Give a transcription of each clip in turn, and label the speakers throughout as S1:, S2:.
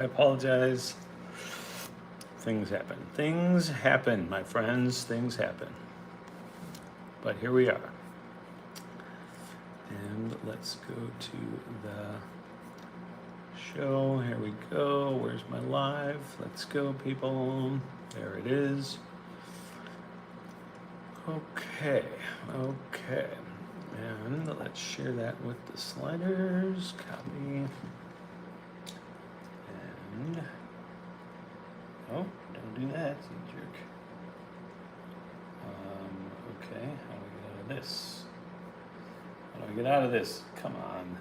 S1: I apologize. Things happen. Things happen, my friends. Things happen. But here we are. And let's go to the show. Here we go. Where's my live? Let's go, people. There it is. Okay. And let's share that with the sliders. Copy. And oh, don't do that, you jerk. Okay, how do we get out of this? How do I get out of this? Come on.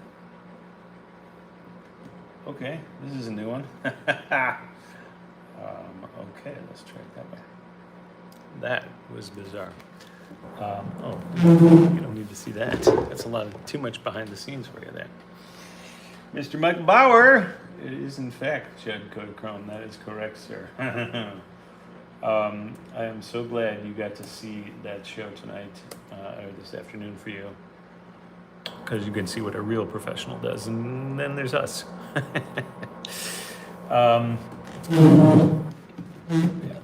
S1: Okay, this is a new one. Okay, let's try it that way. That was bizarre. Oh, you don't need to see that. That's too much behind the scenes for you there. Mr. Mike Bauer, it is in fact Judd Kodachrome. That is correct, sir. I am so glad you got to see that show tonight, or this afternoon for you, because you can see what a real professional does, and then there's us. Yeah,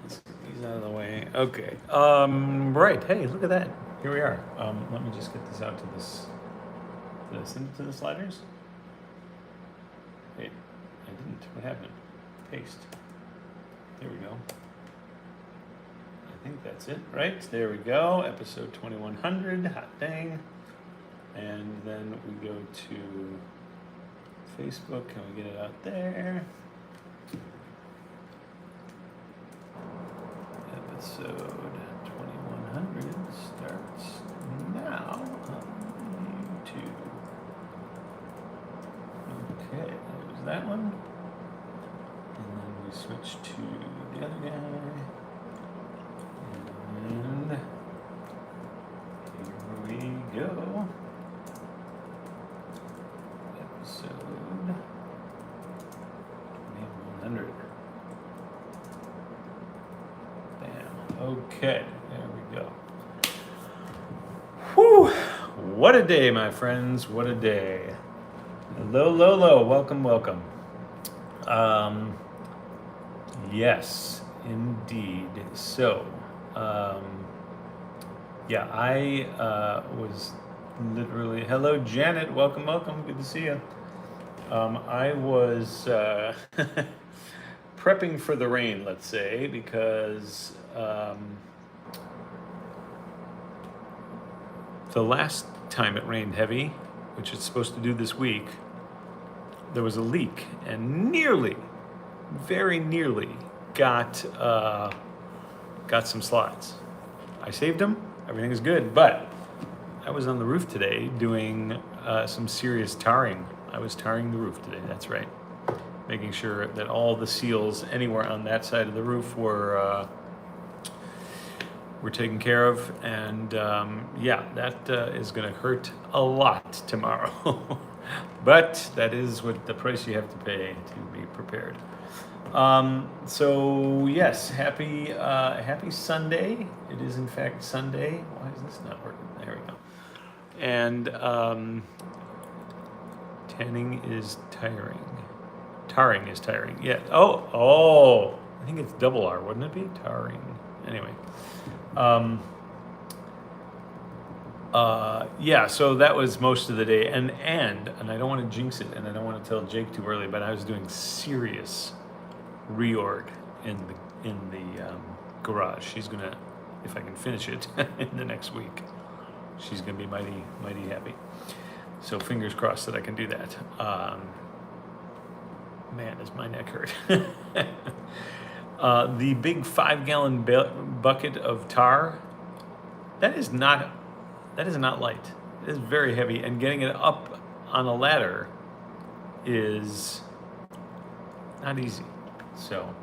S1: let's get these out of the way. Okay. Right. Hey, look at that. Here we are. Let me just get this out to this. Did I send it to the sliders? Wait, I didn't. What happened? Paste. There we go. I think that's it, right? There we go. Episode 2100. Hot dang. And then we go to Facebook. Can we get it out there? Episode 2100 starts now on YouTube. Okay, that was that one. And then we switch to the other guy. And here we go. Episode 2100. Bam. Okay, there we go. Whew! What a day, my friends. What a day. Hello, Lolo. Welcome. Yes, indeed. So, yeah, I was literally. Hello, Janet. Welcome. Good to see you. I was prepping for the rain, let's say, because the last time it rained heavy, which it's supposed to do this week, there was a leak and very nearly got some slides. I saved them. Everything is good, but I was on the roof today doing some serious tarring. I was tarring the roof today. That's right, making sure that all the seals anywhere on that side of the roof were taken care of, and yeah, that is going to hurt a lot tomorrow. But that is what the price you have to pay to be prepared. So yes, happy Sunday. It is in fact Sunday. Why is this not working? There we go. And tanning is tiring. Tarring is tiring. Yeah. Oh. I think it's double R, wouldn't it be? Tarring. Anyway. Yeah, so that was most of the day, and I don't want to jinx it, and I don't want to tell Jake too early, but I was doing serious reorg in the garage. She's gonna, if I can finish it in the next week, she's gonna be mighty happy. So fingers crossed that I can do that. Man, does my neck hurt. The big 5-gallon bucket of tar, that is not light. It is very heavy, and getting it up on a ladder is not easy. So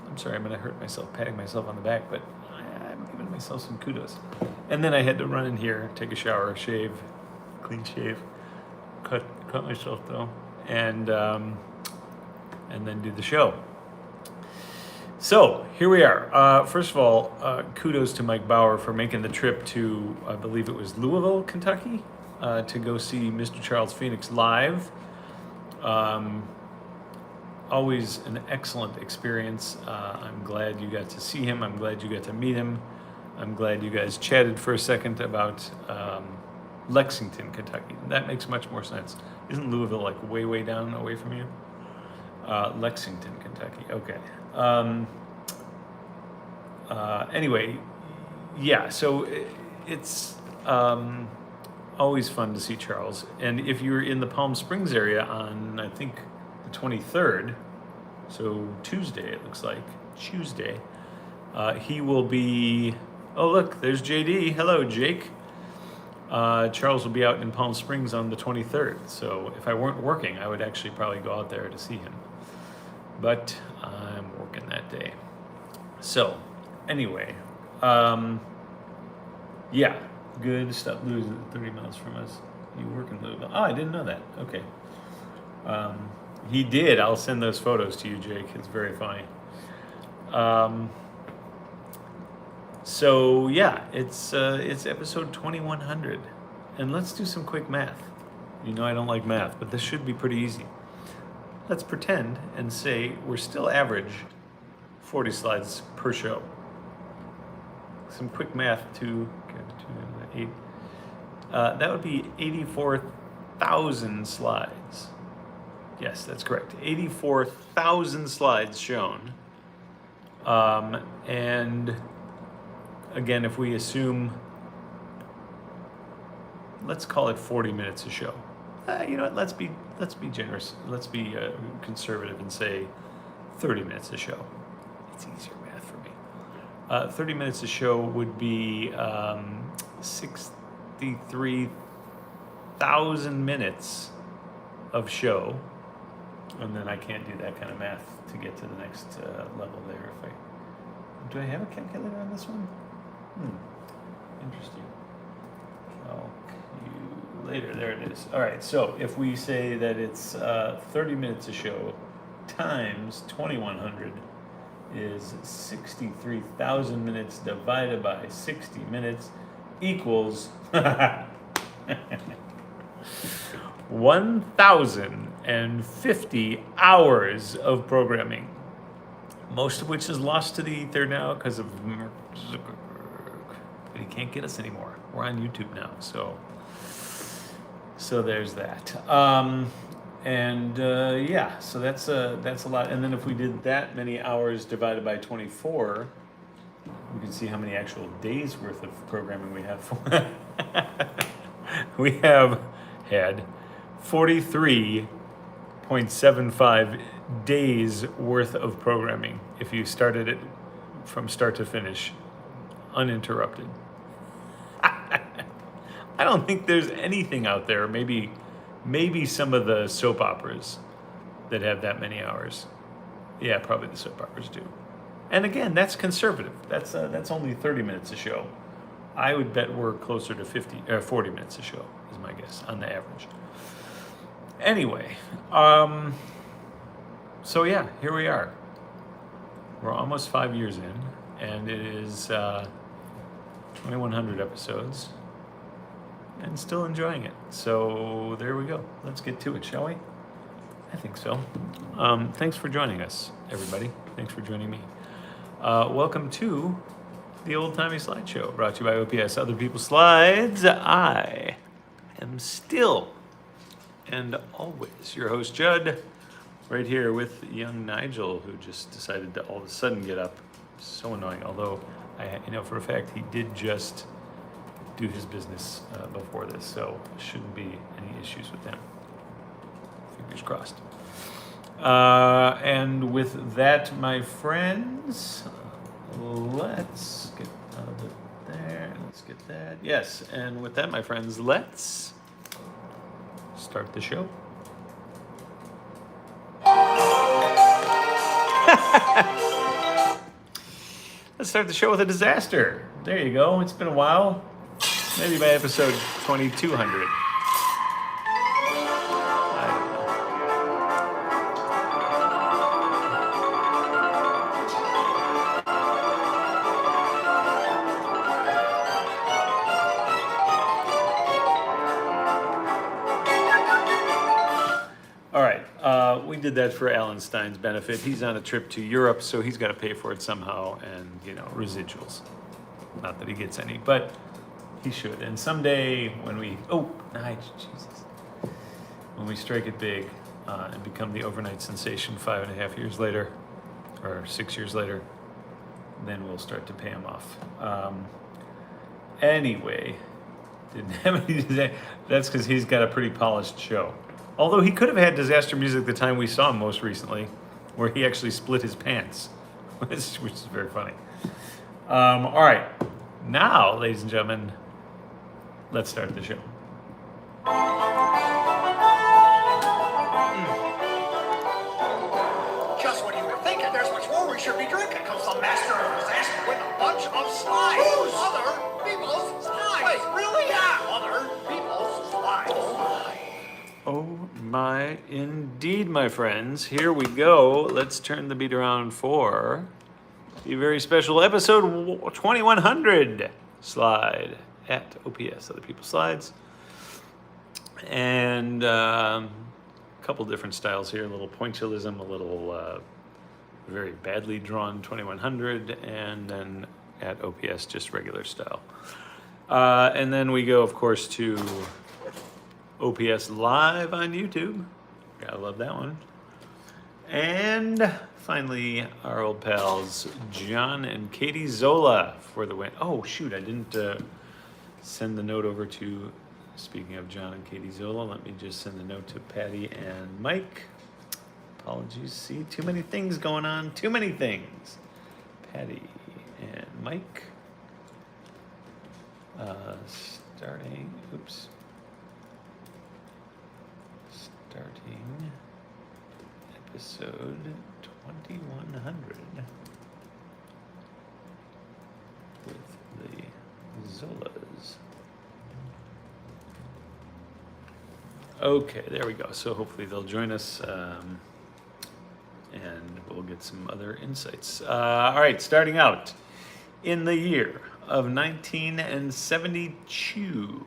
S1: I'm sorry, I'm gonna hurt myself patting myself on the back, but I'm giving myself some kudos. And then I had to run in here, take a shower, shave, clean shave, cut myself though, and then do the show. So here we are. First of all, kudos to Mike Bauer for making the trip to, I believe it was Louisville, Kentucky, to go see Mr. Charles Phoenix live. always an excellent experience. I'm glad you got to see him. I'm glad you got to meet him. I'm glad you guys chatted for a second about Lexington, Kentucky. That makes much more sense. Isn't Louisville like way, way down away from you? Lexington, Kentucky. Okay. Anyway, yeah, so it's always fun to see Charles. And if you're in the Palm Springs area on, I think, the 23rd, so Tuesday, it looks like, Tuesday, he will be, oh, look, there's JD. Hello, Jake. Charles will be out in Palm Springs on the 23rd. So if I weren't working, I would actually probably go out there to see him. But I'm working that day. So, anyway, yeah, good stuff. Louisville, 30 miles from us. You work in Louisville. Oh, I didn't know that. Okay. He did. I'll send those photos to you, Jake. It's very funny. So yeah, it's episode 2100, and let's do some quick math. You know I don't like math, but this should be pretty easy. Let's pretend and say we're still average 40 slides per show. Some quick math to 8. That would be 84,000 slides. Yes, that's correct. 84,000 slides shown. And again, if we assume, let's call it 40 minutes a show. You know what? Let's be generous. Let's be conservative and say 30 minutes a show. It's easier math for me. 30 minutes a show would be 63,000 minutes of show. And then I can't do that kind of math to get to the next level there. Do I have a calculator on this one? Interesting. Calculator, there it is. All right, so if we say that it's 30 minutes a show times 2100 is 63,000 minutes divided by 60 minutes equals 1,050 hours of programming, most of which is lost to the ether now because of Mark Zuckerberg. But he can't get us anymore. We're on YouTube now, so there's that. Yeah, so that's a lot. And then if we did that many hours divided by 24, we can see how many actual days worth of programming we have. We have had 43.75 days worth of programming if you started it from start to finish uninterrupted. I don't think there's anything out there, maybe some of the soap operas that have that many hours. Yeah, probably the soap operas do. And again, that's conservative. That's only 30 minutes a show. I would bet we're closer to 40 minutes a show is my guess on the average. Anyway, so yeah, here we are. We're almost 5 years in, and it is 2,100 episodes, and still enjoying it. So there we go. Let's get to it, shall we? I think so. Thanks for joining us, everybody. Thanks for joining me. Welcome to the Old-Timey Slideshow, brought to you by OPS Other People's Slides. I am still and always your host, Judd, right here with young Nigel, who just decided to all of a sudden get up. So annoying, although I know for a fact he did just do his business before this, so shouldn't be any issues with him. Fingers crossed. And with that, my friends, let's get out of it there. Let's get that. Yes, and with that, my friends, let's start the show. Let's start the show with a disaster. There you go. It's been a while. Maybe by episode 2200. did that for Alan Stein's benefit. He's on a trip to Europe, so he's got to pay for it somehow, and residuals. Not that he gets any, but he should. And someday when we Jesus, when we strike it big and become the overnight sensation 5.5 years later, or 6 years later, then we'll start to pay him off. Anyway, didn't have anything to say. That's because he's got a pretty polished show. Although he could have had disaster music the time we saw him most recently, where he actually split his pants, which is very funny. All right, now, ladies and gentlemen, let's start the show.
S2: Just when you were thinking there's much more we should be drinking, comes the master of disaster with a bunch of slides. Who's? Other people's slides. Wait, really? Yeah, other people's slides.
S1: Oh my, indeed, my friends. Here we go. Let's turn the beat around for the very special episode 2100 slide at OPS, Other People's Slides. And a couple different styles here, a little pointillism, a little very badly drawn 2100, and then at OPS, just regular style. And then we go, of course, to OPS Live on YouTube. Gotta love that one. And finally, our old pals, John and Katie Zola for the win. Oh, shoot, I didn't send the note over to, speaking of John and Katie Zola, let me just send the note to Patty and Mike. Apologies, see, too many things going on, too many things. Patty and Mike. Starting episode 2100 with the Zolas. Okay, there we go. So hopefully they'll join us and we'll get some other insights. All right, starting out in the year of 1972.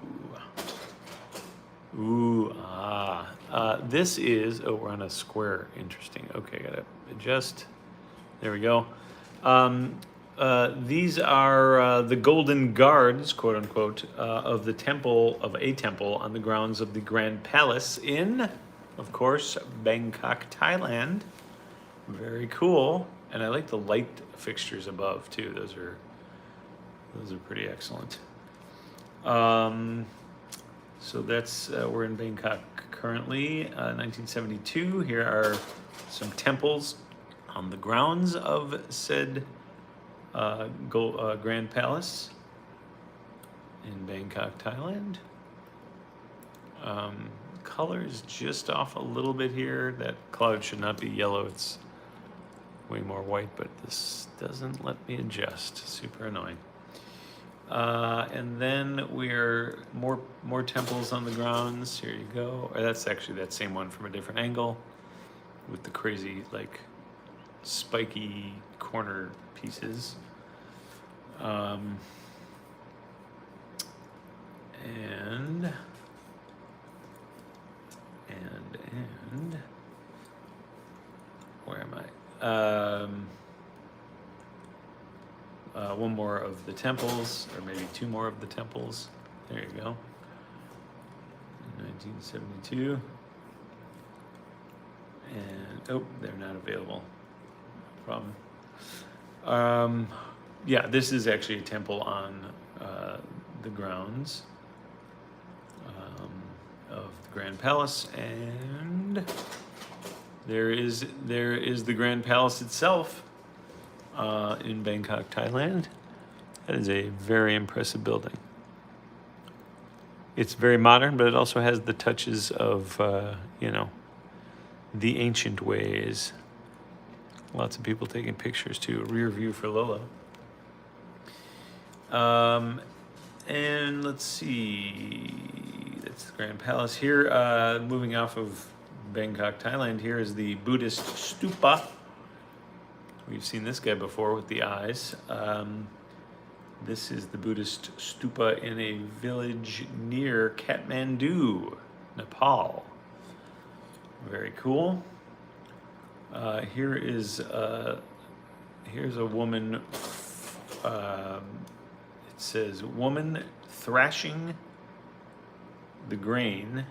S1: This is, we're on a square. Interesting. Okay, gotta adjust. There we go. These are the golden guards, quote unquote, of a temple on the grounds of the Grand Palace in, of course, Bangkok, Thailand. Very cool. And I like the light fixtures above too. Those are pretty excellent. So that's, we're in Bangkok currently, 1972. Here are some temples on the grounds of said Grand Palace in Bangkok, Thailand. Color's just off a little bit here. That cloud should not be yellow. It's way more white, but this doesn't let me adjust. Super annoying. And then we're more temples on the grounds. Here you go. Or that's actually that same one from a different angle with the crazy like spiky corner pieces. And where am I? One more of the temples, or maybe two more of the temples. There you go. 1972. And, they're not available. No problem. Yeah, this is actually a temple on the grounds of the Grand Palace, and there is the Grand Palace itself in Bangkok, Thailand. That is a very impressive building. It's very modern, but it also has the touches of the ancient ways. Lots of people taking pictures too. A rear view for Lola. And let's see. That's the Grand Palace here. Moving off of Bangkok, Thailand, here is the Buddhist stupa. We've seen this guy before with the eyes. This is the Buddhist stupa in a village near Kathmandu, Nepal. Very cool. Here is here's a woman. It says woman thrashing the grain,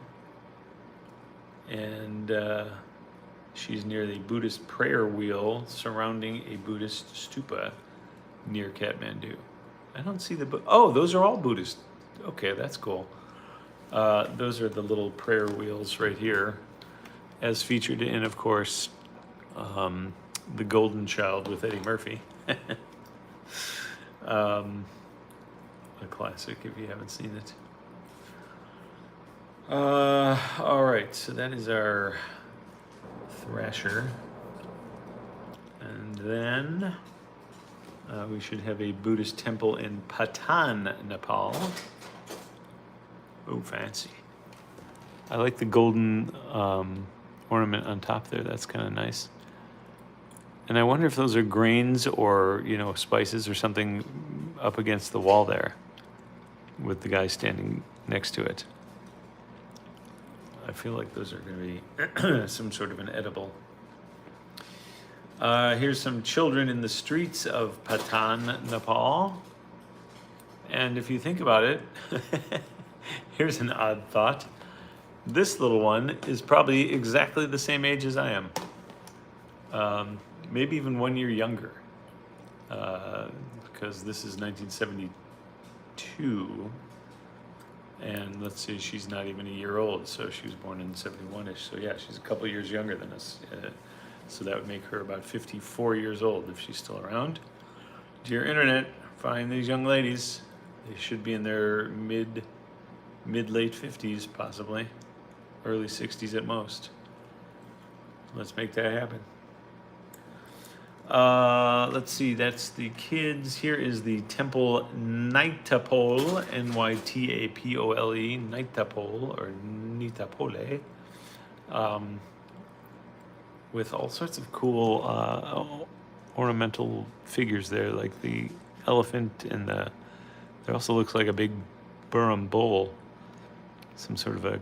S1: and she's near the Buddhist prayer wheel surrounding a Buddhist stupa near Kathmandu. I don't see oh, those are all Buddhist. Okay, that's cool. Those are the little prayer wheels right here, as featured in, of course, The Golden Child with Eddie Murphy. A classic if you haven't seen it. All right, so that is our thrasher. And then we should have a Buddhist temple in Patan, Nepal. Oh, fancy. I like the golden ornament on top there. That's kind of nice. And I wonder if those are grains or, you know, spices or something up against the wall there with the guy standing next to it. I feel like those are going to be some sort of an edible. Here's some children in the streets of Patan, Nepal. And if you think about it, here's an odd thought. This little one is probably exactly the same age as I am. Maybe even 1 year younger. Because this is 1972. And let's see, she's not even a year old, so she was born in 71-ish. So yeah, she's a couple years younger than us. So that would make her about 54 years old if she's still around. Dear Internet, find these young ladies. They should be in their mid-late 50s, possibly. Early 60s at most. Let's make that happen. Let's see, that's the kids. Here is the temple Nitapole, N-Y-T-A-P-O-L-E, Nitapole, or Nitapole, with all sorts of cool ornamental figures there, like the elephant and there also looks like a big Burrum bull, some sort of a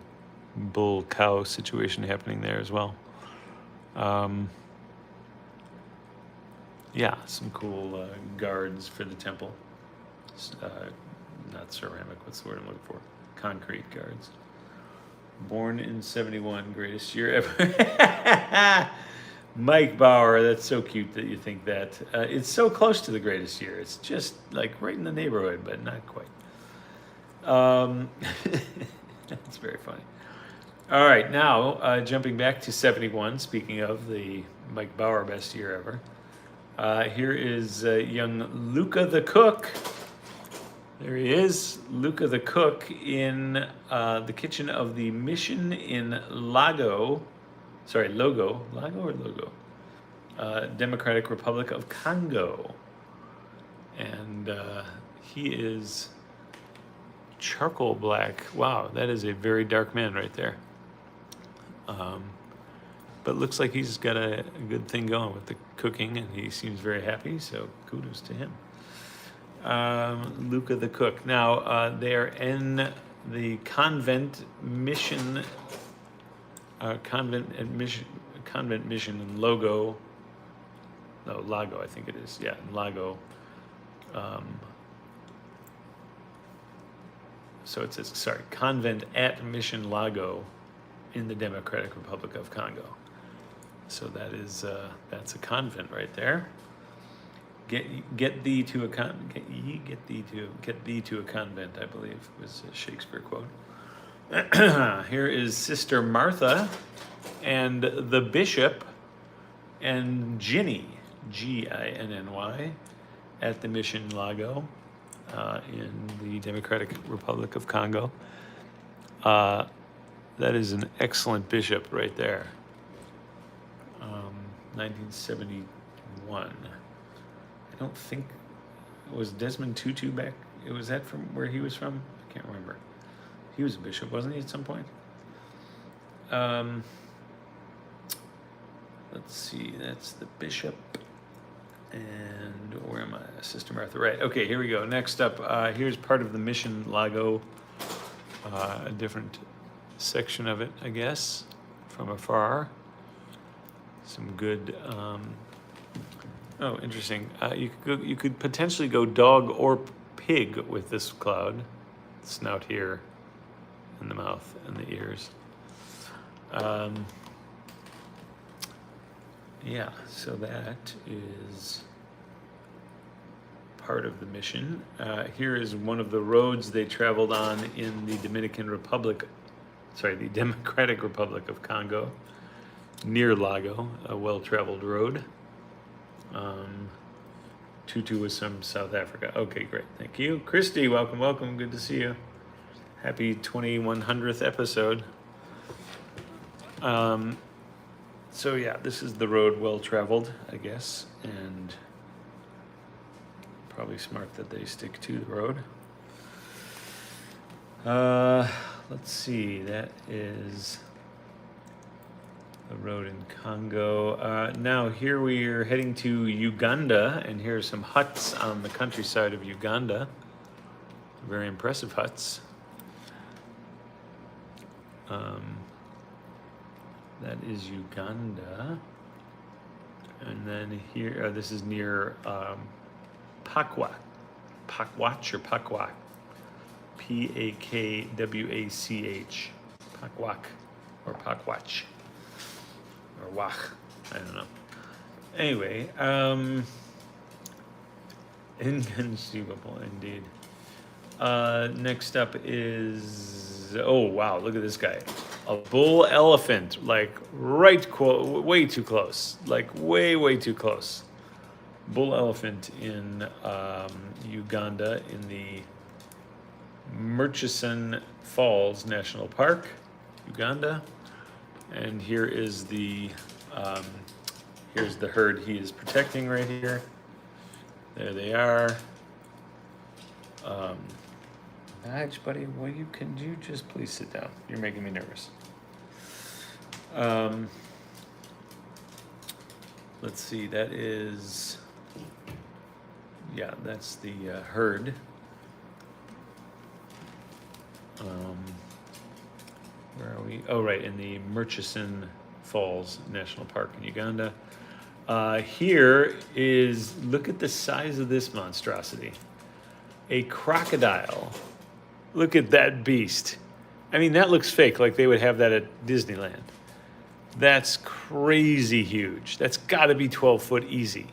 S1: bull-cow situation happening there as well. Yeah, some cool guards for the temple. Not ceramic, what's the word I'm looking for? Concrete guards. Born in 71, greatest year ever. Mike Bauer, that's so cute that you think that. It's so close to the greatest year. It's just like right in the neighborhood, but not quite. That's very funny. All right, now jumping back to 71, speaking of the Mike Bauer best year ever. Here is young Luca the Cook. There he is, Luca the Cook, in the kitchen of the mission in Logo, Democratic Republic of Congo. And he is charcoal black. Wow, that is a very dark man right there. But looks like he's got a good thing going with the cooking, and he seems very happy, so kudos to him. Luca the Cook. Now, they are in the convent mission in Lago, I think it is. Yeah, in Lago. So it says, convent at Mission Lago in the Democratic Republic of Congo. So that is that's a convent right there. Get thee to a convent, I believe was a Shakespeare quote. Here is Sister Martha and the Bishop and Ginny, Ginny, at the Mission Lago in the Democratic Republic of Congo. That is an excellent bishop right there. 1971. I don't think, was Desmond Tutu back? Was that from where he was from? I can't remember. He was a bishop, wasn't he, at some point? Let's see, that's the bishop. And where am I? Sister Martha, right. Okay, here we go. Next up, here's part of the Mission Lago, a different section of it, I guess, from afar. some good. Oh, interesting. You could potentially go dog or pig with this cloud. Snout here, and the mouth and the ears. Yeah, so that is part of the mission. Here is one of the roads they traveled on in the the Democratic Republic of Congo, near Lago, a well-traveled road. Tutu was from South Africa. Okay, great, thank you. Christy, welcome, welcome, good to see you. Happy 2100th episode. So yeah, this is the road well-traveled, I guess, and probably smart that they stick to the road. Let's see, that is the road in Congo. Now here we are heading to Uganda, and here are some huts on the countryside of Uganda. Very impressive huts. That is Uganda. And then here, this is near Pakwach or Pakwach. Pakwach. Pakwach or Pakwach. Or Wach. I don't know. Anyway, inconceivable indeed. Next up is, oh wow, look at this guy. A bull elephant, like way too close, like way too close. Bull elephant in Uganda in the Murchison Falls National Park, Uganda. And here is here's the herd he is protecting right here. There they are. Badge, buddy, can you just please sit down? You're making me nervous. Let's see, that is, yeah, that's the herd. Where are we? Oh, right, in the Murchison Falls National Park in Uganda. Here is, look at the size of this monstrosity. A crocodile. Look at that beast. I mean, that looks fake, like they would have that at Disneyland. That's crazy huge. That's got to be 12 foot easy.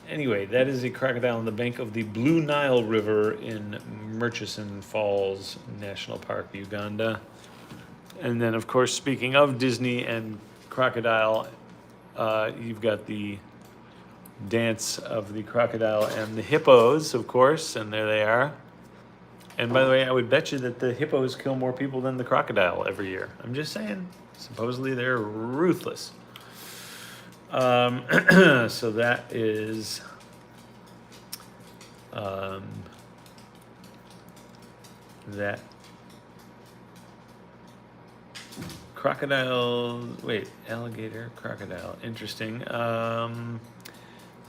S1: Anyway, that is a crocodile on the bank of the Blue Nile River in Murchison Falls National Park, Uganda. And then, of course, speaking of Disney and crocodile, you've got the dance of the crocodile and the hippos, of course, and there they are. And by the way, I would bet you that the hippos kill more people than the crocodile every year. I'm just saying. Supposedly they're ruthless. So that is that crocodile. Wait, alligator, crocodile. Interesting.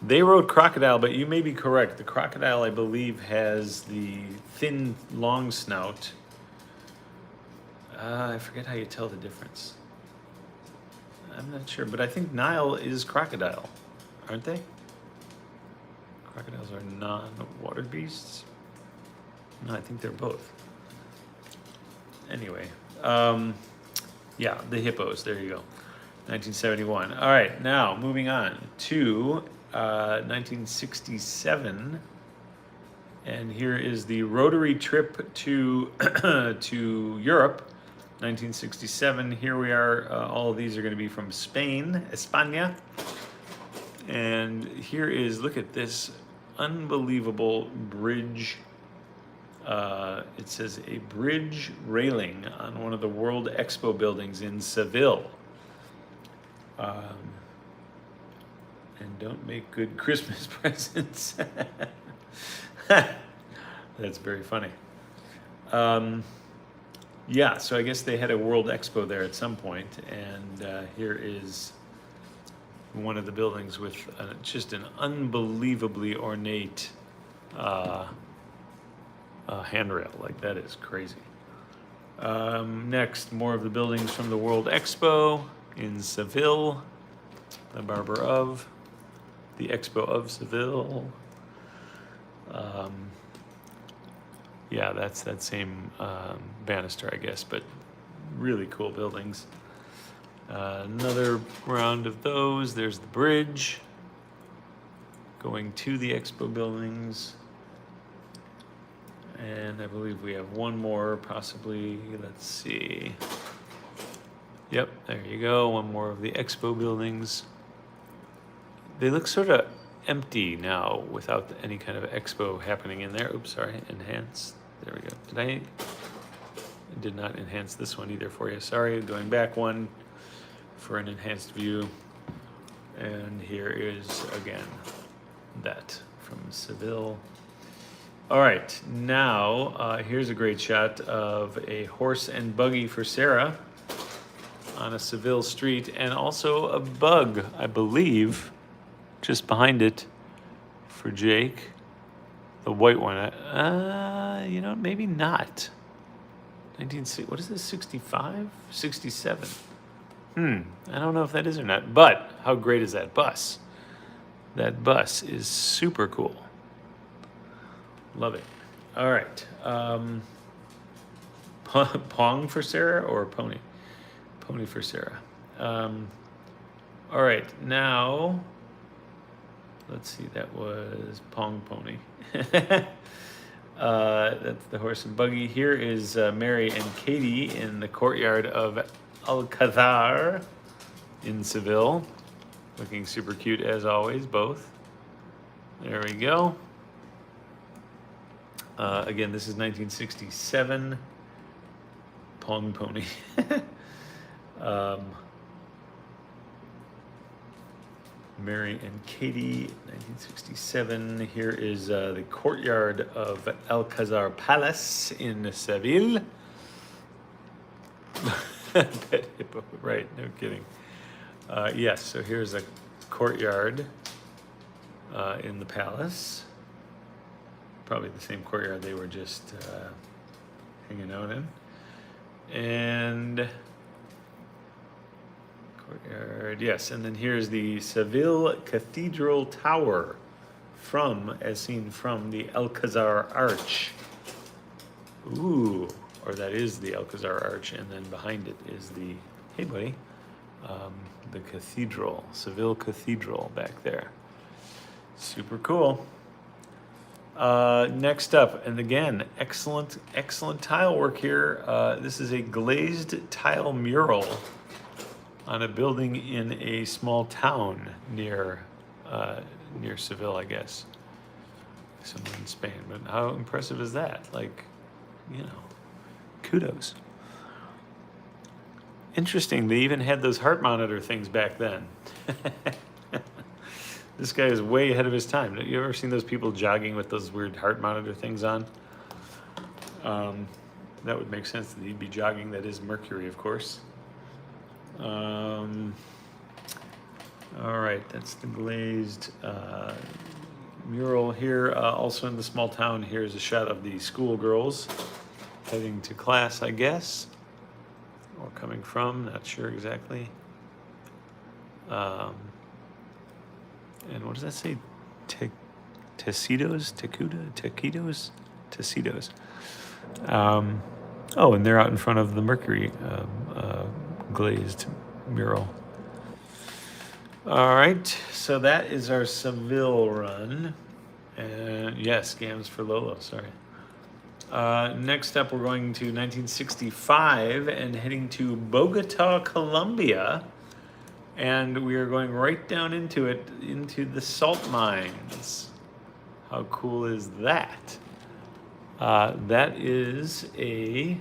S1: They wrote crocodile, but you may be correct. The crocodile, I believe, has the thin, long snout. I forget how you tell the difference. I'm not sure, but I think Nile is crocodile, aren't they? Crocodiles are non-water beasts? No, I think they're both. Anyway, yeah, the hippos, there you go. 1971. All right, now moving on to 1967, and here is the rotary trip to to Europe, 1967. Here we are. All of these are going to be from Spain, España, and here is, look at this unbelievable bridge. It says a bridge railing on one of the World Expo buildings in Seville. And don't make good Christmas presents. That's very funny. Yeah, so I guess they had a World Expo there at some point, and here is one of the buildings with just an unbelievably ornate handrail. Like, that is crazy. Next, more of the buildings from the World Expo. in Seville, the Barber of, the Expo of Seville. Yeah, that's that same banister, I guess, but really cool buildings. Another round of those. There's the bridge going to the Expo buildings. And I believe we have one more, possibly. Let's see. Yep, there you go. One more of the Expo buildings. They look sort of empty now without any kind of Expo happening in there. Oops, sorry. Enhance. There we go. I did not enhance this one either for you. Sorry. Going back one for an enhanced view. And here is, again, that from Seville. All right, now here's a great shot of a horse and buggy for Sarah on a Seville street, and also a bug, I believe, just behind it for Jake. The white one. You know, maybe not. 1960. What is this? 65? 67. I don't know if that is or not. But how great is that bus? That bus is super cool. Love it. All right. Pong for Sarah or pony? Pony for Sarah. All right. Now, let's see. That was Pong Pony. That's the horse and buggy. Here is Mary and Katie in the courtyard of Alcazar in Seville. Looking super cute as always, both. There we go. Again, this is 1967. Pong Pony. Mary and Katie, 1967. Here is the courtyard of Alcazar Palace in Seville. Pet hippo, right, no kidding. Yes, so here's a courtyard in the palace. Probably the same courtyard they were just hanging out in. And courtyard, yes, and then here's the Seville Cathedral Tower as seen from the Alcazar Arch. Ooh, or that is the Alcazar Arch, and then behind it is the, hey buddy, the cathedral, Seville Cathedral back there. Super cool. Next up, and again, excellent tile work here. This is a glazed tile mural on a building in a small town near Seville, I guess. Somewhere in Spain. But how impressive is that? Like, you know, kudos. Interesting, they even had those heart monitor things back then. This guy is way ahead of his time. Have you ever seen those people jogging with those weird heart monitor things on? That would make sense that he'd be jogging. That is Mercury, of course. All right, that's the glazed mural here. Also in the small town, here's a shot of the schoolgirls heading to class, I guess. Or coming from, not sure exactly. And what does that say? Tecitos? Tecitos. Oh, and they're out in front of the Mercury glazed mural. All right, so that is our Seville run. And yes, Gams for Lolo, sorry. Next up, we're going to 1965 and heading to Bogota, Colombia. And we are going right down into it, into the salt mines. How cool is that? That is a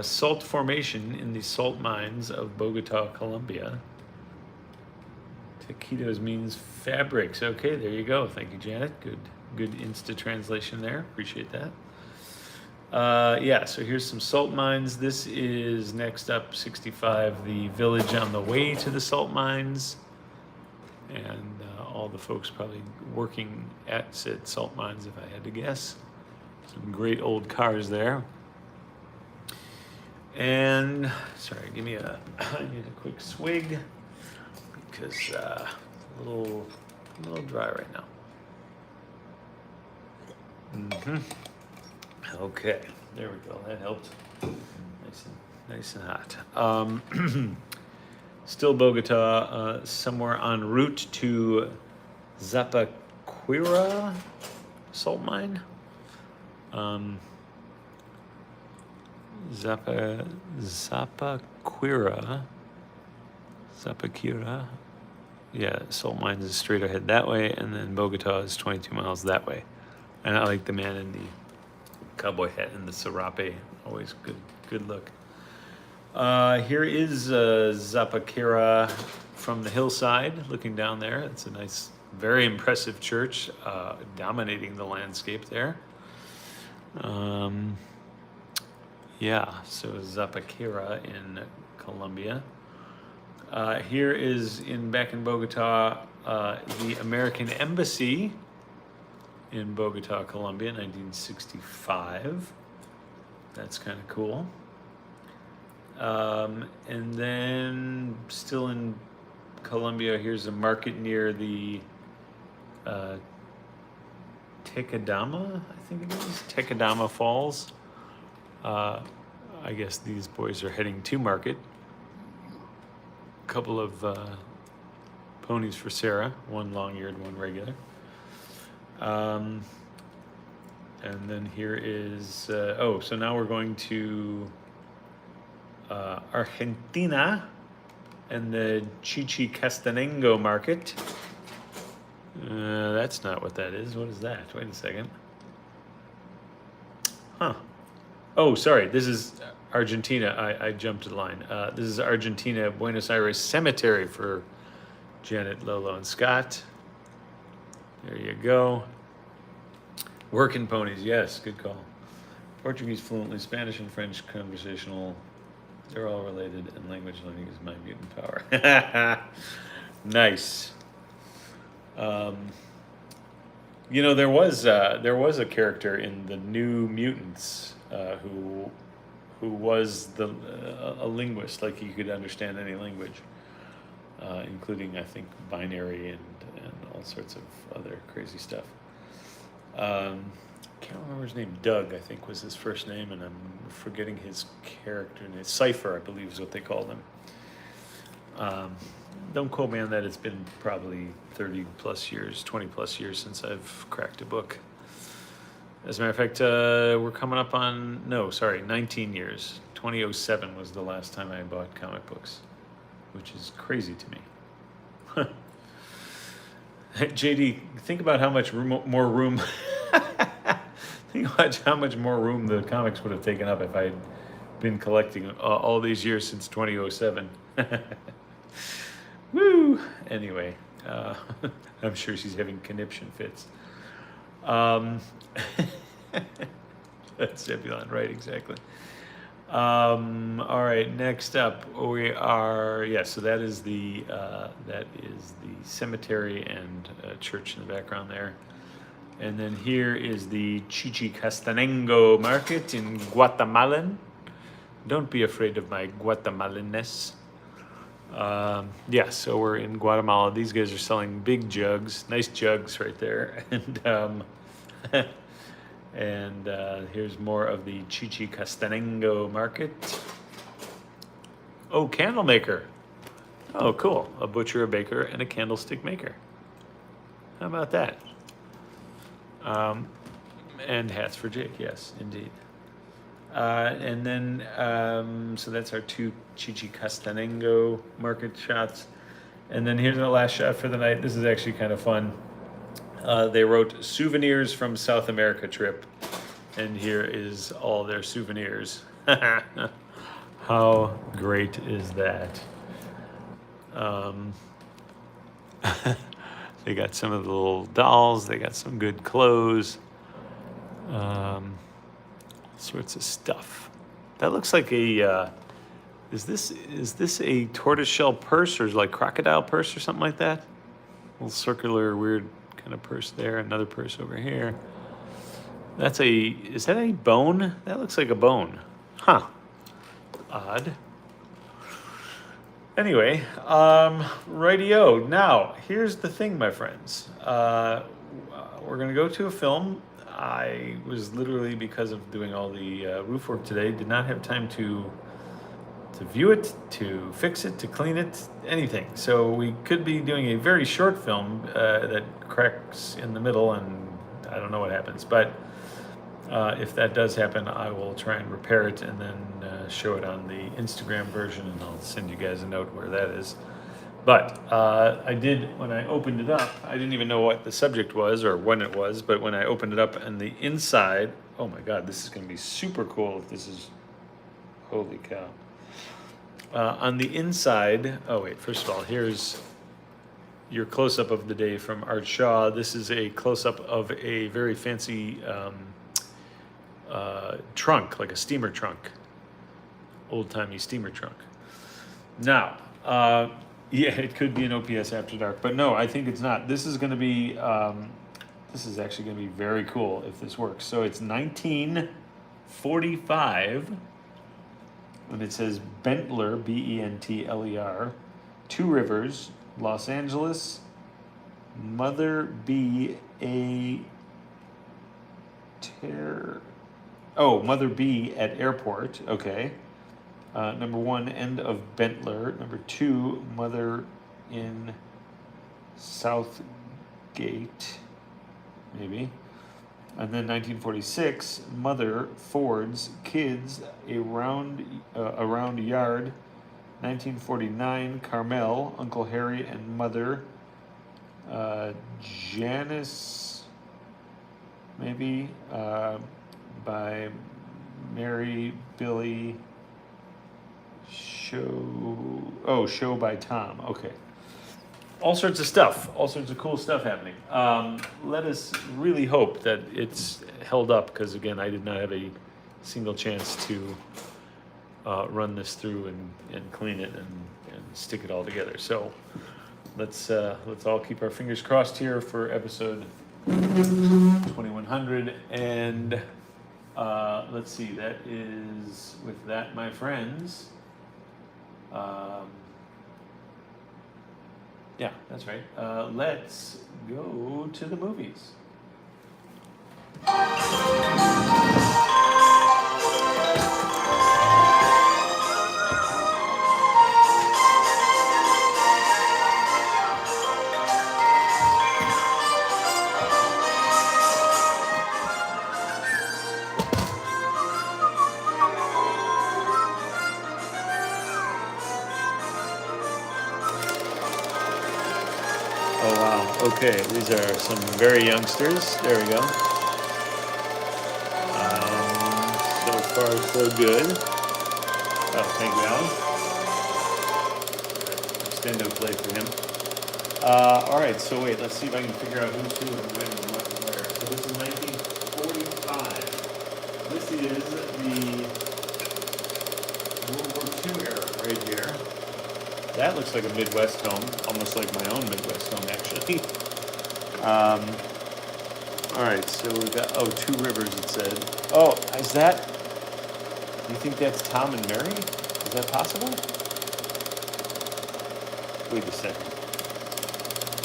S1: salt formation in the salt mines of Bogota, Colombia. Taquitos means fabrics. Okay, there you go. Thank you, Janet. Good Insta translation there. Appreciate that. Yeah, so here's some salt mines. This is next up, 65, the village on the way to the salt mines. And all the folks probably working at said salt mines, if I had to guess. Some great old cars there. And sorry, give me I need a quick swig because it's a little dry right now. Okay, there we go. That helped. Nice and hot. Still Bogota, somewhere en route to Zapaquira salt mine. Zapaquira. Yeah, salt mines is straight ahead that way, and then Bogota is 22 miles that way. And I like the man in the cowboy hat and the serape. Always good look. Here is Zapaquira from the hillside, looking down there. It's a nice, very impressive church, dominating the landscape there. Yeah, so Zapaquira in Colombia. Here is back in Bogota, the American Embassy in Bogota, Colombia, 1965. That's kind of cool. And then still in Colombia, here's a market near the Tecadama, I think it is, Tecadama Falls. I guess these boys are heading to market. A couple of ponies for Sarah, one long-eared, one regular. And then here is, so now we're going to Argentina and the Chichicastenango market. That's not what that is. What is that? Wait a second. Huh. Oh, sorry. This is Argentina. I jumped the line. This is Argentina, Buenos Aires Cemetery for Janet, Lolo, and Scott. There you go. Working ponies. Yes, good call. Portuguese fluently, Spanish and French conversational. They're all related, and language learning is my mutant power. Nice. You know, there was a character in the New Mutants who was a linguist, like he could understand any language, including, I think, binary and all sorts of other crazy stuff. Can't remember his name. Doug, I think, was his first name, and I'm forgetting his character name. Cypher, I believe, is what they called him. Don't quote me on that. It's been probably 30 plus years, 20 plus years since I've cracked a book. As a matter of fact, we're coming up on, 19 years. 2007 was the last time I bought comic books, which is crazy to me. JD, think about how much more room think about how much more room the comics would have taken up if I had been collecting all these years since 2007. Woo! Anyway, I'm sure she's having conniption fits. That's Zebulon, right? Exactly. All right. Next up, we are so that is the cemetery and church in the background there, and then here is the Chichicastenango market in Guatemalan. Don't be afraid of my Guatemalanness. So we're in Guatemala. These guys are selling big jugs, nice jugs right there, and here's more of the Chichicastenango market. Oh, candle maker. Oh, cool. A butcher, a baker, and a candlestick maker. How about that? And hats for Jake, yes, indeed. And then, so that's our two Chichicastenango market shots. And then here's our last shot for the night. This is actually kind of fun. They wrote souvenirs from South America trip. And here is all their souvenirs. How great is that? They got some of the little dolls. They got some good clothes. Sorts of stuff. That looks like a, is this a tortoiseshell purse or like crocodile purse or something like that? Little circular, weird kind of purse there. Another purse over here. Is that a bone? That looks like a bone. Huh. odd. Anyway, radio. Now, here's the thing, my friends. We're going to go to a film. I was literally, because of doing all the roof work today, did not have time to view it, to fix it, to clean it, anything. So we could be doing a very short film that cracks in the middle, and I don't know what happens. But if that does happen, I will try and repair it and then show it on the Instagram version, and I'll send you guys a note where that is. But I did, when I opened it up, I didn't even know what the subject was or when it was, but when I opened it up and the inside, oh my God, this is going to be super cool if this is, holy cow. On the inside, oh wait, first of all, here's your close-up of the day from Art Shaw. This is a close-up of a very fancy trunk, like a steamer trunk, old-timey steamer trunk. Now, yeah, it could be an OPS After Dark, but no, I think it's not. This is going to be, this is actually going to be very cool if this works. So it's 1945, and it says Bentler, Bentler, Two Rivers, Los Angeles, Mother B. Mother B at airport, okay. Number 1, end of Bentler. Number 2, Mother in Southgate, maybe. And then 1946, Mother, Ford's, Kids, a round yard. 1949, Carmel, Uncle Harry and Mother. Janice, maybe, by Mary Billy. Show by Tom. Okay. All sorts of stuff. All sorts of cool stuff happening. Let us really hope that it's held up, because again, I did not have a single chance to run this through and clean it and stick it all together. So let's all keep our fingers crossed here for episode 2100. And let's see, that is, with that, my friends. Yeah, that's right. Let's go to the movies. Oh wow, okay, these are some very youngsters. There we go. So far so good. Oh, thank you, Alan. Extendo play for him. Alright, so wait, let's see if I can figure out who's who and when and what and where. So this is 1945. This is the World War II era right here. That looks like a Midwest home, almost like my own Midwest home, actually. All right, so we've got, Two Rivers, it said. Oh, is that, do you think that's Tom and Mary? Is that possible? Wait a second.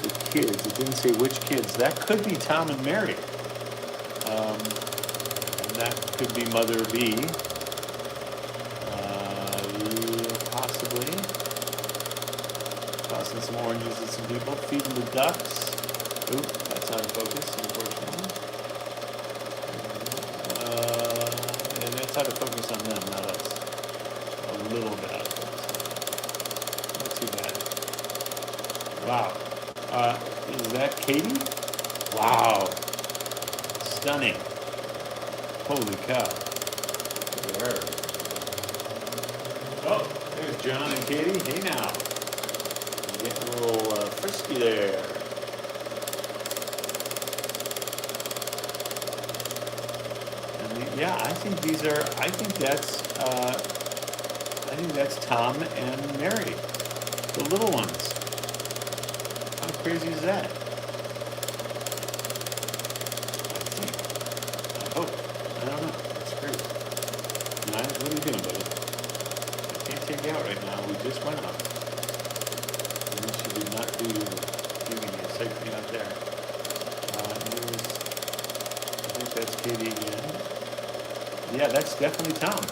S1: The kids, it didn't say which kids. That could be Tom and Mary. And that could be Mother B. Possibly. Tossing some oranges at some people, feeding the ducks. Oop, that's out of focus, unfortunately. And that's out of focus on them, not us. A little bit out of focus. Not too bad. Wow. Is that Katie? Wow. Stunning. Holy cow. Look at her. Oh, there's John and Katie. Hey now. Getting a little frisky there. And yeah, I think that's Tom and Mary, the little ones. How crazy is that? I hope. I don't know. It's crazy. Nice. What are you doing, buddy? right now. We just went out. Unless you did not do your me a safe thing out there. Here's, I think that's Katie again. Yeah, that's definitely Tom.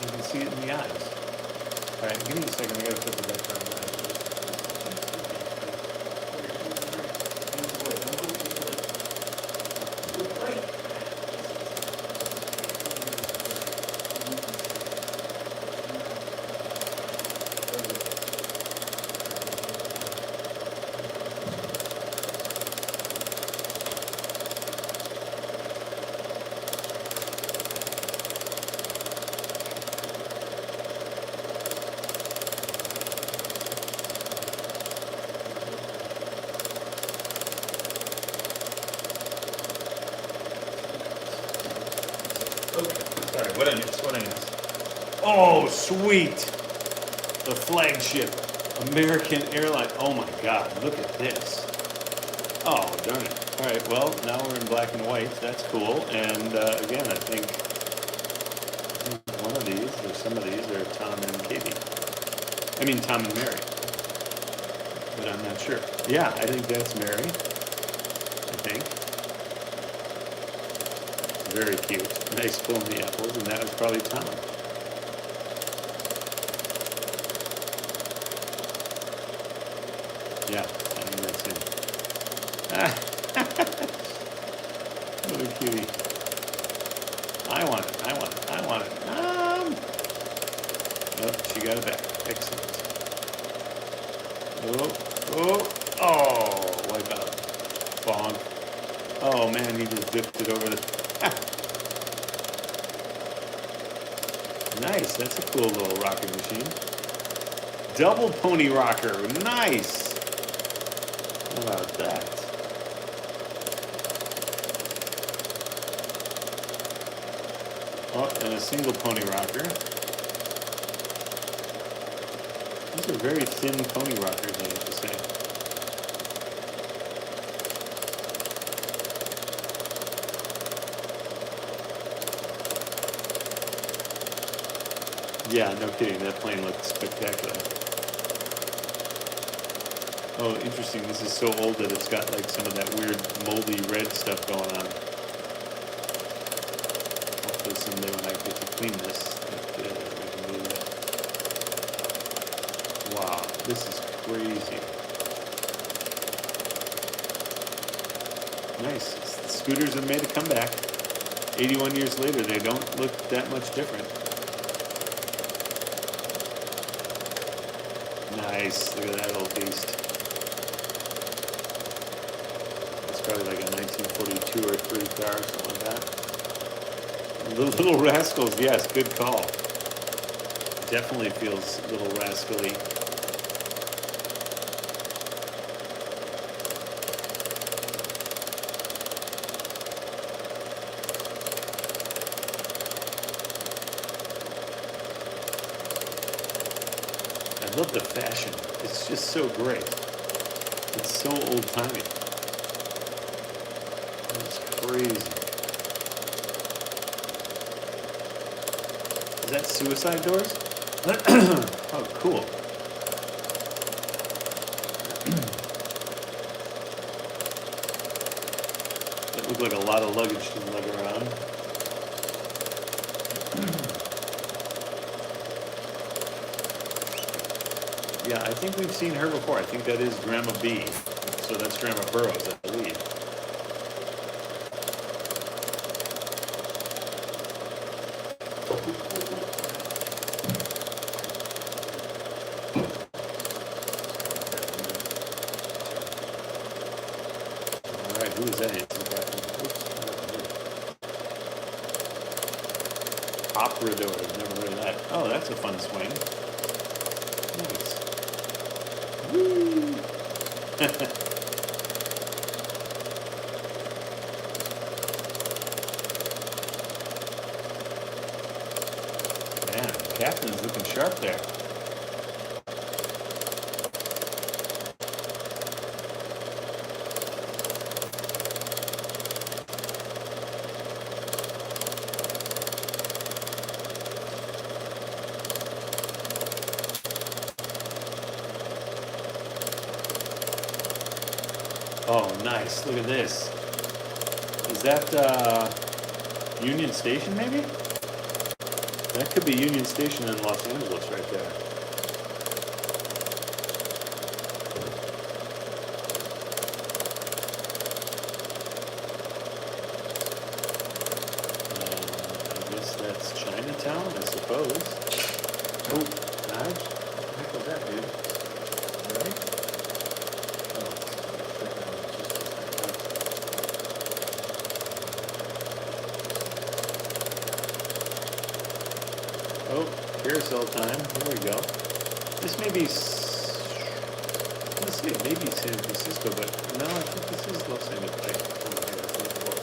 S1: You can see it in the eyes. All right, give me a second. I gotta put the background on. Okay, sorry, what I missed? Oh, sweet! The flagship, American Airline. Oh my God, look at this. Oh, darn it. All right, well, now we're in black and white. That's cool. And again, I think one of these, or some of these, are Tom and Katie. I mean, Tom and Mary. But I'm not sure. Yeah, I think that's Mary. I think. Very cute. Nice pulling the apples, and that was probably Tom. Yeah, I think that's him. What a cutie. I want it. Oh, she got it back. Excellent. Oh, wipe out. Bonk. Oh man, he just dipped it over the... Nice, that's a cool little rocking machine. Double pony rocker, nice. How about that? Oh, and a single pony rocker. These are very thin pony rockers, I have to say. Yeah, no kidding. That plane looks spectacular. Oh, interesting. This is so old that it's got like some of that weird moldy red stuff going on. Hopefully someday when I get to clean this, we can do that. Wow, this is crazy. Nice. The scooters have made a comeback. 81 years later, they don't look that much different. Nice. Look at that old beast. It's probably like a 1942 or 3 car or something like that. Little Rascals, yes, good call. Definitely feels Little Rascal-y. I love the fashion. It's just so great. It's so old-timey. It's crazy. Is that suicide doors? Oh, cool. That looked like a lot of luggage to lug around. Yeah, I think we've seen her before. I think that is Grandma B. So that's Grandma Burroughs, I believe. All right, who is that? Opera doors, never heard of that. Oh, that's a fun swing. Nice. Woo! Man, the captain's looking sharp there. Oh, nice. Look at this. Is that Union Station, maybe? That could be Union Station in Los Angeles right there. I guess that's Chinatown, I suppose. Oh, Nige? What the heck was that, dude? Right? Oh, oh, carousel time. Here we go. This may be, let's see, it may be San Francisco, but no, I think this is Los Angeles. Wait, hold on, I gotta flip it over.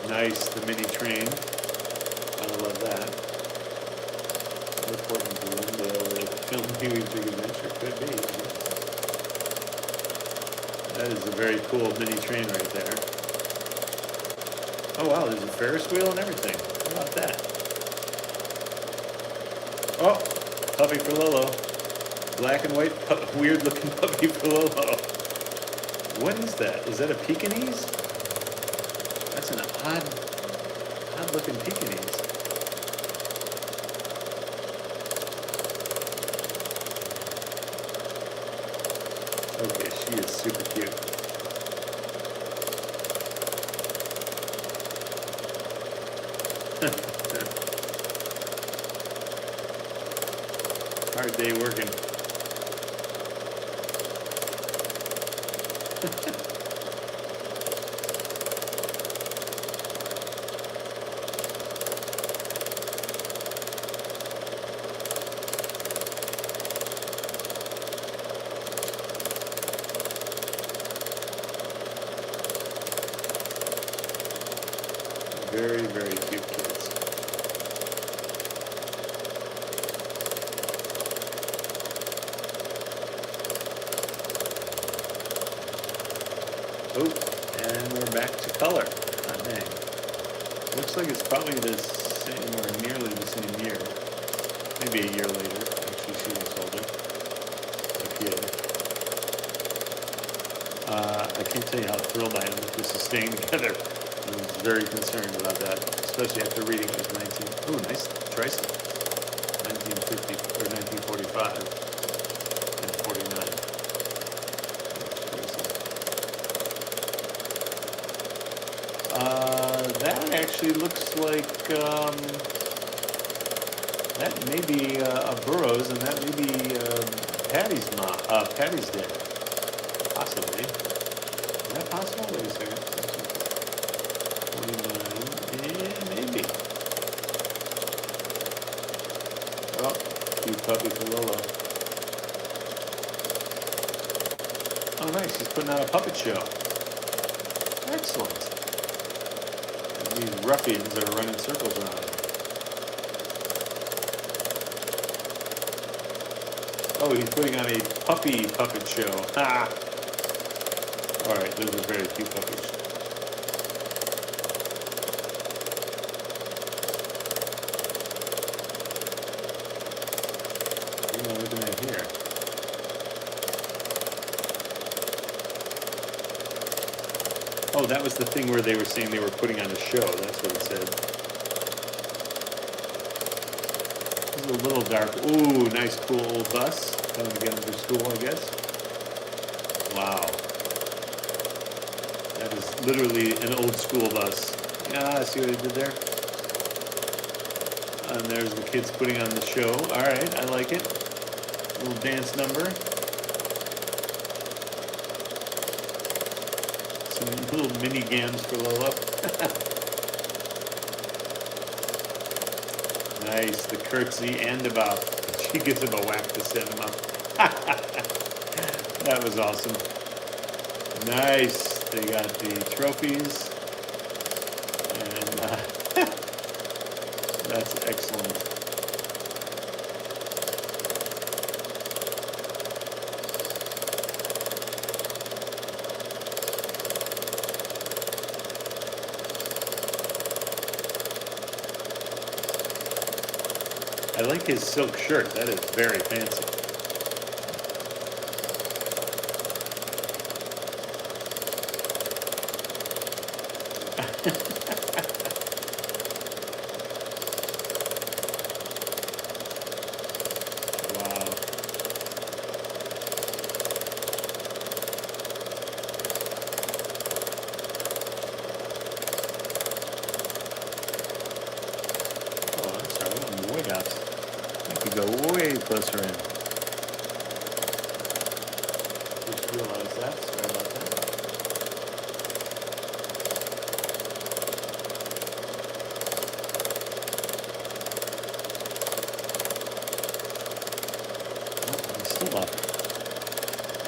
S1: Nice, the mini train. I love that. Airport in Glendale, where the film Pee-wee's Big Adventure could be. That is a very cool mini train right there. Oh wow, there's a Ferris wheel and everything. How about that? Oh, puppy for Lolo. Black and white, weird looking puppy for Lolo. What is that? Is that a Pekingese? That's an odd looking Pekingese. Okay, she is super cute. Hard day working. Very, very cute kids. Oh, and we're back to color. Hot dang. Looks like it's probably the same, or nearly the same year. Maybe a year later. Actually, she was older. A kid. I can't tell you how thrilled I am that this is staying together. I was very concerned about that, especially after reading it was 19. Oh, nice tricycle. 1950 or 1945 and 49. That actually looks like that may be a Burroughs, and that may be Patty's dad, possibly. Is that possible? Wait a second. 49. Yeah, maybe. Oh, cute puppy for Lolo. Oh, nice. He's putting out a puppet show. Excellent. And these ruffians are running circles around him. Oh, he's putting on a puppy puppet show. Ha! Alright, those are very cute puppies. What am I looking at here? Oh, that was the thing where they were saying they were putting on a show. That's what it said. This is a little dark. Ooh, nice cool old bus. Coming to get them for school, I guess. Wow. That is literally an old school bus. Ah, see what I did there? And there's the kids putting on the show. Alright, I like it. Little dance number. Some little mini gams for Lola. Nice, the curtsy and the bow. She gives him a whack to set him up. That was awesome. Nice. They got the trophies. And that's excellent. I like his silk shirt. That is very fancy. Wow. Oh, I'm sorry. I'm way out. I could go way closer in. Just realize that. Sorry about that. Oh, I'm still up.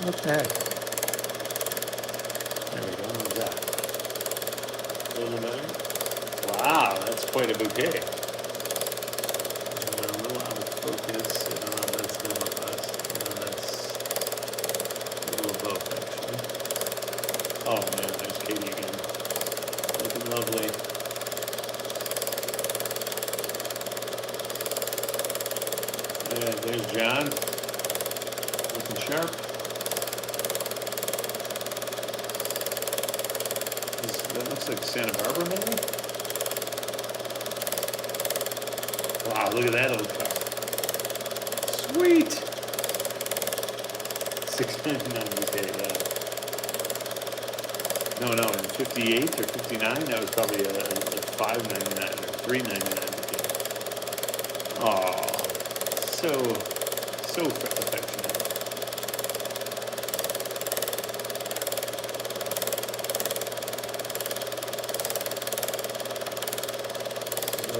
S1: What the heck? There we go. How's that? A little better? Wow, that's quite a bouquet. A little out of focus. I don't know if that's good or us. No, that's a little of both, actually. Oh man, there's Katie again. Looking lovely. Yeah, there's John. Looking sharp. That looks like Santa Barbara, maybe? Wow, look at that old car. Sweet! $6.99 bouquet, yeah. No, in 58 or 59, that was probably a $5.99 or $3.99 bouquet. Aw, so affectionate.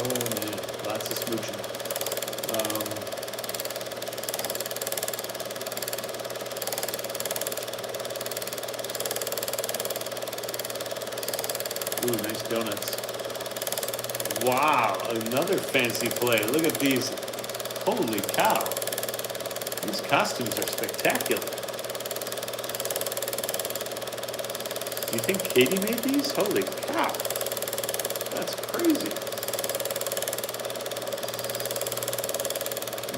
S1: Oh man, lots of smooching. Ooh, nice donuts. Wow, another fancy play. Look at these. Holy cow. These costumes are spectacular. You think Katie made these? Holy cow. That's crazy.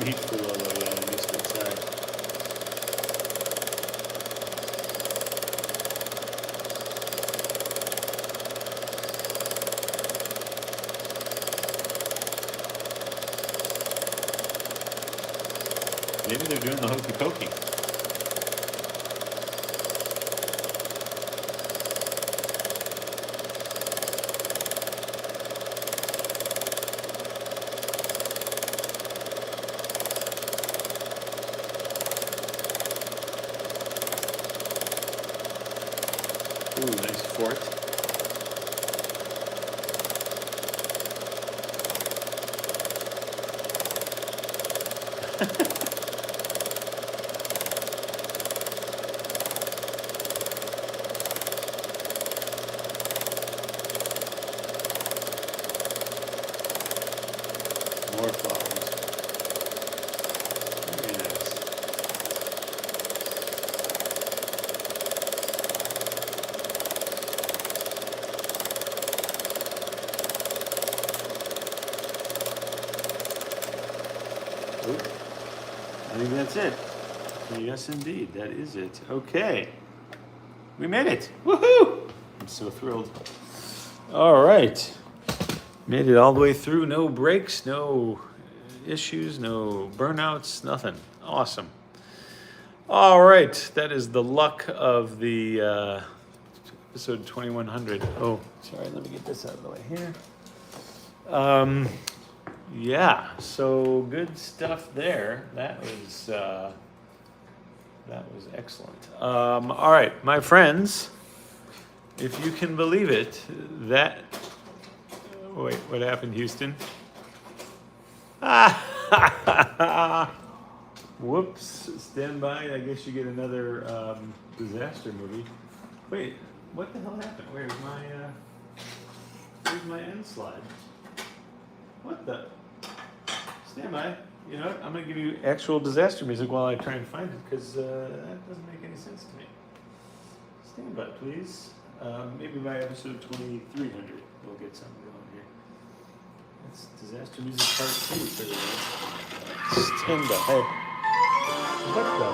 S1: Meat for Lola, yeah, I missed it, sorry. Maybe they're doing the hokey pokey. Ooh, nice fort. More flowers. Very nice. Ooh, I think that's it. Yes, indeed, that is it. Okay, we made it. Woohoo! I'm so thrilled. All right, made it all the way through. No breaks, no issues, no burnouts, nothing. Awesome. All right, that is the luck of the episode 2100. Oh, sorry, let me get this out of the way here. Yeah, so good stuff there. That was excellent. All right, my friends, if you can believe it, that. Wait, what happened, Houston? Whoops! Stand by. I guess you get another disaster movie. Wait, what the hell happened? Where's my end slide? What the? Stand by. You know what? I'm going to give you actual disaster music while I try and find it, because that doesn't make any sense to me. Stand by, please. Maybe by episode 2300, we'll get something going here. It's Disaster Music Part 2 for the stand by. What the?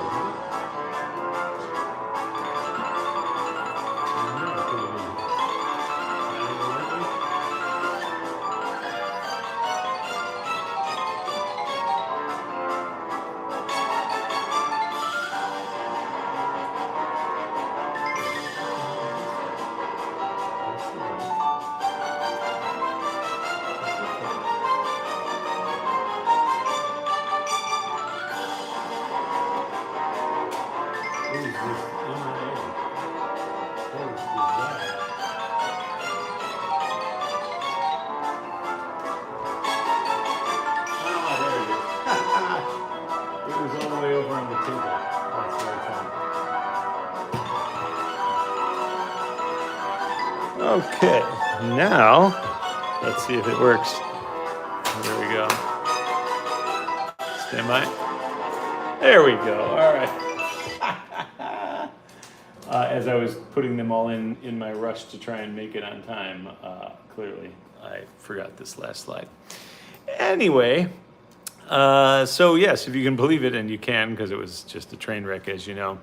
S1: Okay, now let's see if it works. There we go. Stand by. There we go. All right. As I was putting them all in my rush to try and make it on time, clearly I forgot this last slide. Anyway, so yes, if you can believe it, and you can because it was just a train wreck, as you know.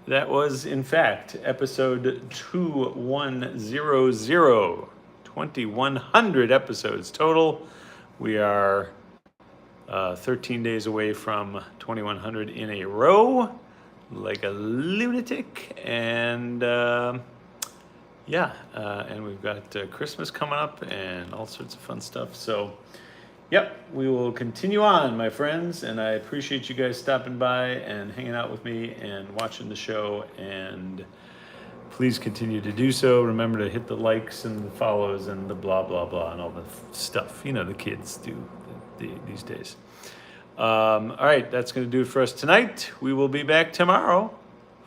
S1: That was, in fact, episode 2100. 2,100 episodes total. We are 13 days away from 2,100 in a row, like a lunatic. And and we've got Christmas coming up and all sorts of fun stuff. So, yep, we will continue on, my friends, and I appreciate you guys stopping by and hanging out with me and watching the show, and please continue to do so. Remember to hit the likes and the follows and the blah, blah, blah, and all the stuff, the kids do these days. All right, that's going to do it for us tonight. We will be back tomorrow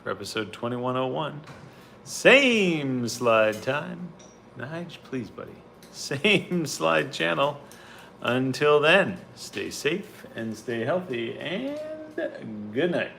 S1: for episode 2101. Same slide time. Nige, please, buddy. Same slide channel. Until then, stay safe and stay healthy, and good night.